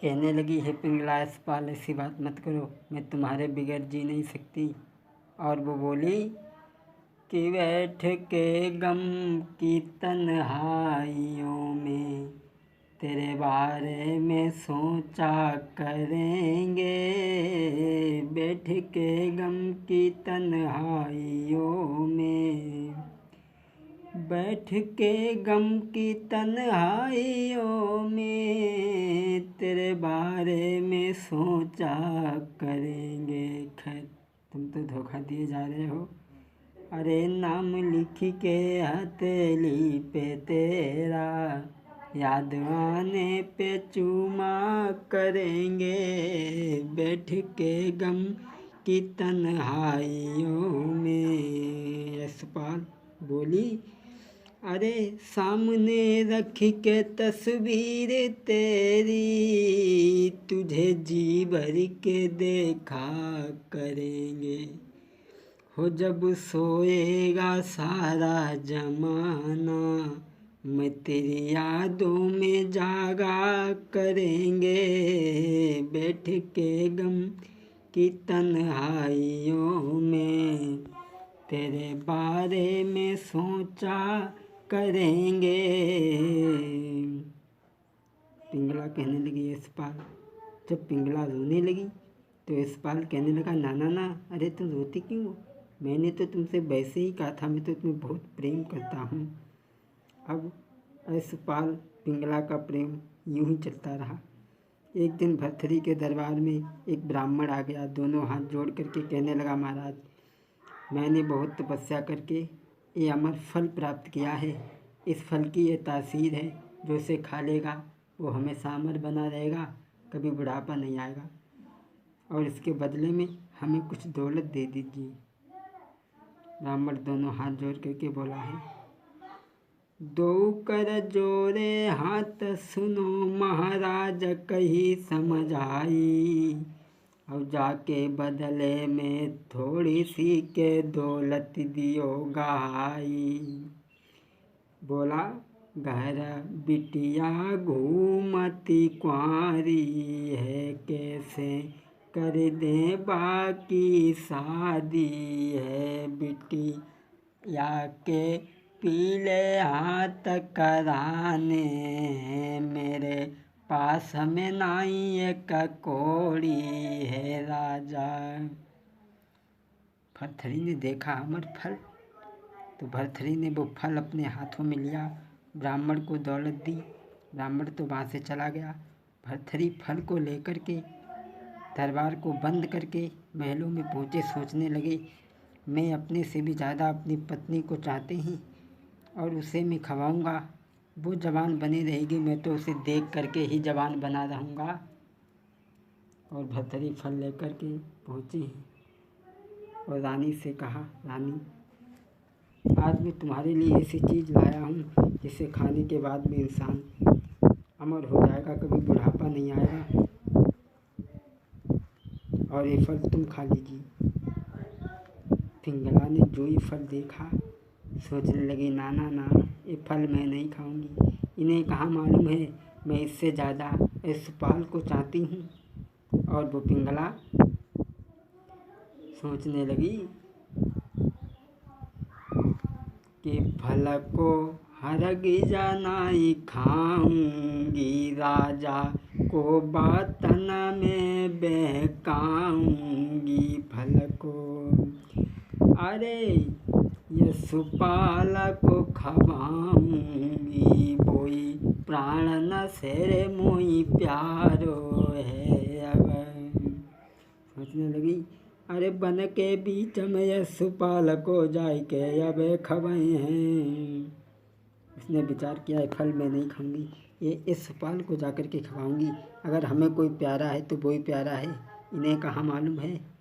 कहने लगी, हे पिंगला यशपाल, ऐसी बात मत करो, मैं तुम्हारे बगैर जी नहीं सकती। और वो बोली कि बैठ के गम की तन्हाइयों में तेरे बारे में सोचा करेंगे, बैठ के गम की तन्हाइयों में, बैठ के गम की तन्हाइयों में तेरे बारे में सोचा करेंगे। खैर, तुम तो धोखा दिए जा रहे हो। अरे नाम लिख के हथेली पे तेरा, याद आने पे चूमा करेंगे, बैठ के गम की तन्हाइयों में। यशपाल बोली, अरे सामने रख के तस्वीर तेरी, तुझे जी भर के देखा करेंगे, हो जब सोएगा सारा जमाना, मैं तेरी यादों में जागा करेंगे, बैठ के गम की तन्हाइयों में तेरे बारे में सोचा करेंगे। पिंगला कहने लगी, यशपाल। जब पिंगला रोने लगी तो यशपाल कहने लगा, ना ना ना, अरे तुम रोती क्यों हो? मैंने तो तुमसे वैसे ही कहा था, मैं तो तुम्हें बहुत प्रेम करता हूँ। अब यशपाल पिंगला का प्रेम यूं ही चलता रहा। एक दिन भर्तृहरि के दरबार में एक ब्राह्मण आ गया, दोनों हाथ जोड़ करके कहने लगा, महाराज, मैंने बहुत तपस्या करके ये अमर फल प्राप्त किया है। इस फल की ये तासीर है, जो इसे खा लेगा वो हमेशा अमर बना रहेगा, कभी बुढ़ापा नहीं आएगा, और इसके बदले में हमें कुछ दौलत दे दीजिए। ब्राह्मण दोनों हाथ जोड़ करके बोला है, दो कर जोड़े हाथ सुनो महाराज कही समझ आई, और जाके बदले में थोड़ी सी के दौलत दियो गाई। बोला, घर बिटिया घूमती कुंवारी है, कैसे कर दे बाकी शादी है, बिटिया के पीले हाथ कराने, मेरे पास में नाई एक कौड़ी है राजा। भर्तृहरि ने देखा अमर फल, तो भर्तृहरि ने वो फल अपने हाथों में लिया, ब्राह्मण को दौलत दी। ब्राह्मण तो वहाँ से चला गया। भर्तृहरि फल को लेकर के दरबार को बंद करके महलों में पहुँचे। सोचने लगे, मैं अपने से भी ज़्यादा अपनी पत्नी को चाहते हैं, और उसे मैं खवाऊँगा, वो जवान बनी रहेगी, मैं तो उसे देख करके ही जवान बना रहूँगा। और भर्तृहरि फल लेकर के पहुँचे हैं और रानी से कहा, रानी, आज मैं तुम्हारे लिए ऐसी चीज़ लाया हूँ जिसे खाने के बाद में इंसान अमर हो जाएगा, कभी बुढ़ापा नहीं आएगा, और ये फल तुम खा लीजिए। पिंगला ने जो ये फल देखा सोचने लगी, ना ना ना, ये फल मैं नहीं खाऊंगी, इन्हें कहाँ मालूम है मैं इससे ज़्यादा यशपाल को चाहती हूँ। और वो पिंगला सोचने लगी कि फल को हरगिज़ नहीं खाऊंगी, राजा को बातन में बहकाऊंगी, फल को अरे यशपाल को खवाऊंगी, बोई प्राण न सेरे मोई प्यारो है। अब सोचने लगी, अरे बन के बीच में यशपाल को जाय के अब खवाए हैं। उसने विचार किया, ये फल मैं नहीं खाऊंगी, ये यशपाल को जाकर के खवाऊंगी, अगर हमें कोई प्यारा है तो वही प्यारा है, इन्हें कहाँ मालूम है।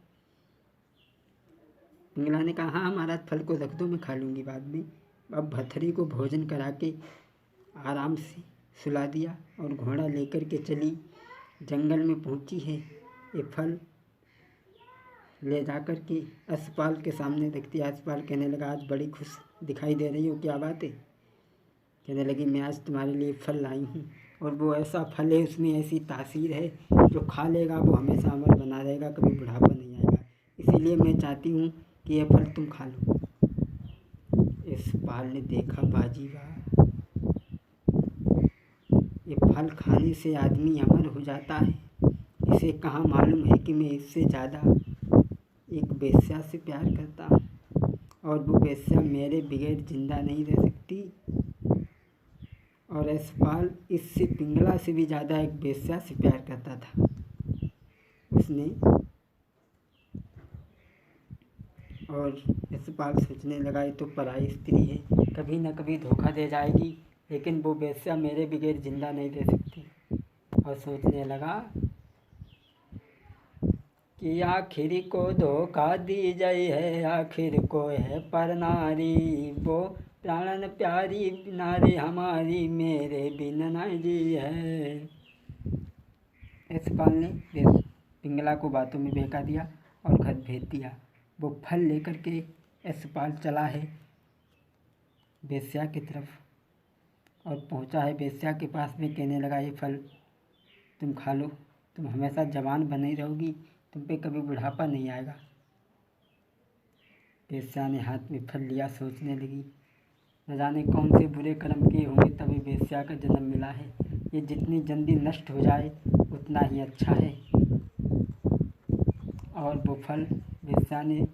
पिंगला ने कहा, हाँ महाराज, फल को रख दो, मैं खा लूँगी बाद में। अब भर्तृहरि को भोजन करा के आराम से सुला दिया और घोड़ा लेकर के चली, जंगल में पहुंची है। ये फल ले जा कर के यशपाल के सामने रखती। यशपाल कहने लगा, आज बड़ी खुश दिखाई दे रही हो, क्या बात है? कहने लगी, मैं आज तुम्हारे लिए फल लाई हूँ, और वो ऐसा फल है, उसमें ऐसी तासीर है, जो खा लेगा वो हमेशा अमर बना रहेगा, कभी बुढ़ापा नहीं आएगा। इसीलिए मैं चाहती हूँ कि ये फल तुम खा लो। यशपाल ने देखा, बाजीवार, ये फल खाने से आदमी अमर हो जाता है। इसे कहाँ मालूम है कि मैं इससे ज़्यादा एक वेश्या से प्यार करता हूँ, और वो वेश्या मेरे बगैर जिंदा नहीं रह सकती। और यशपाल इससे, पिंगला से भी ज़्यादा एक वेश्या से प्यार करता था। उसने, और यशपाल सोचने लगा, ये तो पराई स्त्री है, कभी न कभी धोखा दे जाएगी, लेकिन वो वेश्या मेरे बगैर जिंदा नहीं रह सकती। और सोचने लगा कि आखिर को धोखा दी जाए है, आखिर को है पर नारी, वो प्राणन प्यारी नारी हमारी, मेरे बिन न जी है। यशपाल ने पिंगला को बातों में बहका दिया और घर भेज दिया। वो फल लेकर के यशपाल चला है वेश्या की तरफ, और पहुंचा है वेश्या के पास में। कहने लगा, ये फल तुम खा लो, तुम हमेशा जवान बनी रहोगी, तुम पे कभी बुढ़ापा नहीं आएगा। वेश्या ने हाथ में फल लिया, सोचने लगी, न जाने कौन से बुरे कर्म किए होंगे तभी वेश्या का जन्म मिला है। ये जितनी जल्दी नष्ट हो जाए उतना ही अच्छा है। और वो फल वेश्या ने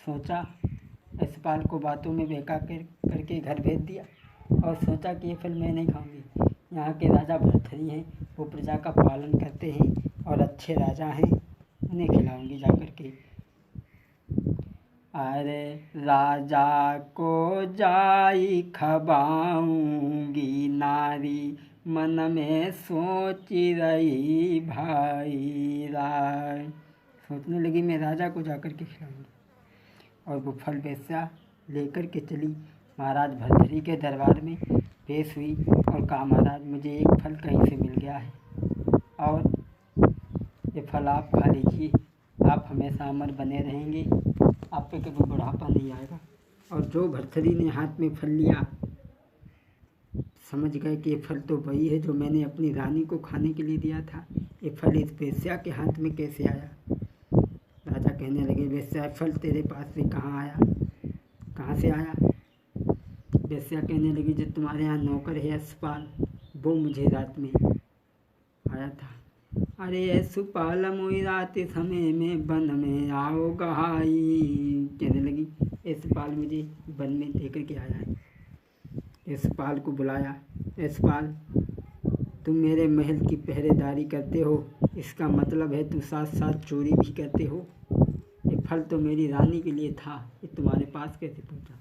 सोचा, यशपाल को बातों में बहका करके घर भेज दिया, और सोचा कि ये फल मैं नहीं खाऊंगी। यहाँ के राजा भर्तृहरि हैं, वो प्रजा का पालन करते हैं और अच्छे राजा हैं, उन्हें खिलाऊंगी जा कर के। अरे राजा को जाई खबाऊंगी, नारी मन में सोच रही भाई राय। सोचने लगी, मैं राजा को जाकर के खिलाऊंगी। और वो फल वेश्या लेकर के चली महाराज भर्तृहरि के दरबार में पेश हुई और कहा, महाराज मुझे एक फल कहीं से मिल गया है, और ये फल आप खा लीजिए, आप हमेशा अमर बने रहेंगे, आप पे कभी बुढ़ापा नहीं आएगा। और जो भर्तृहरि ने हाथ में फल लिया, समझ गए कि ये फल तो वही है जो मैंने अपनी रानी को खाने के लिए दिया था। ये फल इस वेश्या के हाथ में कैसे आया? राजा कहने लगे, वेश्या फल तेरे पास में कहाँ आया, कहाँ से आया? वेश्या कहने लगी, जो तुम्हारे यहाँ नौकर है यशपाल, वो मुझे रात में आया था। अरे यशपाल मोई रात समय में वन में आओ गहाई। कहने लगी, यशपाल मुझे वन में लेकर के आया है। यशपाल को बुलाया, यशपाल तुम मेरे महल की पहरेदारी करते हो, इसका मतलब है तुम साथ साथ चोरी भी करते हो। ये फल तो मेरी रानी के लिए था, ये तुम्हारे पास कैसे पहुंचा?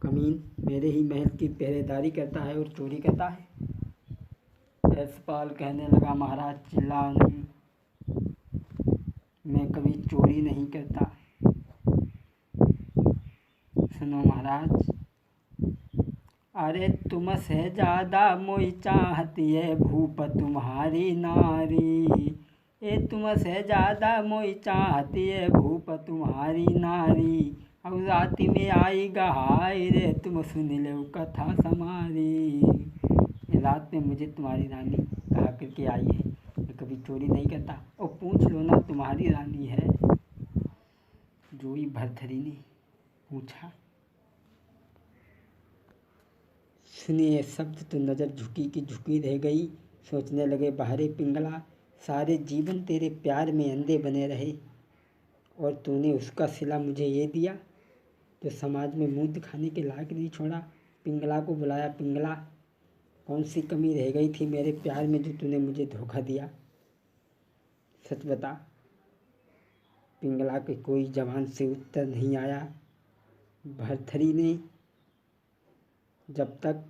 कमीन मेरे ही महल की पहरेदारी करता है और चोरी करता है। यशपाल कहने लगा, महाराज चिल्लाओ नहीं, मैं कभी चोरी नहीं करता। सुनो महाराज, अरे तुमसे ज़्यादा मोई चाहती है भूप तुम्हारी नारी, ये तुमसे ज़्यादा मोई चाहती है भूप तुम्हारी नारी, अब रात में आई गहाई रे तुम सुन लो कथा समारी। रात में मुझे तुम्हारी रानी कहा करके आई है, मैं कभी चोरी नहीं करता, और पूछ लो ना तुम्हारी रानी है। जोई भर्तृहरि ने पूछा। सुनिए शब्द तो नज़र झुकी की झुकी रह गई। सोचने लगे, बाहरे पिंगला, सारे जीवन तेरे प्यार में अंधे बने रहे, और तूने उसका सिला मुझे ये दिया जो समाज में मुँह दिखाने के लायक नहीं छोड़ा। पिंगला को बुलाया, पिंगला कौन सी कमी रह गई थी मेरे प्यार में जो तूने मुझे धोखा दिया, सच बता। पिंगला के कोई जवान से उत्तर नहीं आया। भर्तृहरि ने जब तक,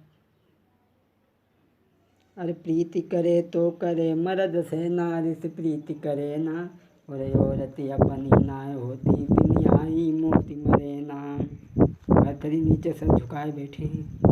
अरे प्रीति करे तो करे मर्द से, नारी से प्रीति करे ना, और औरत अपनी ना होती बिन आई मोती मरे ना। भर्तृहरि नीचे सर झुकाए बैठे हैं।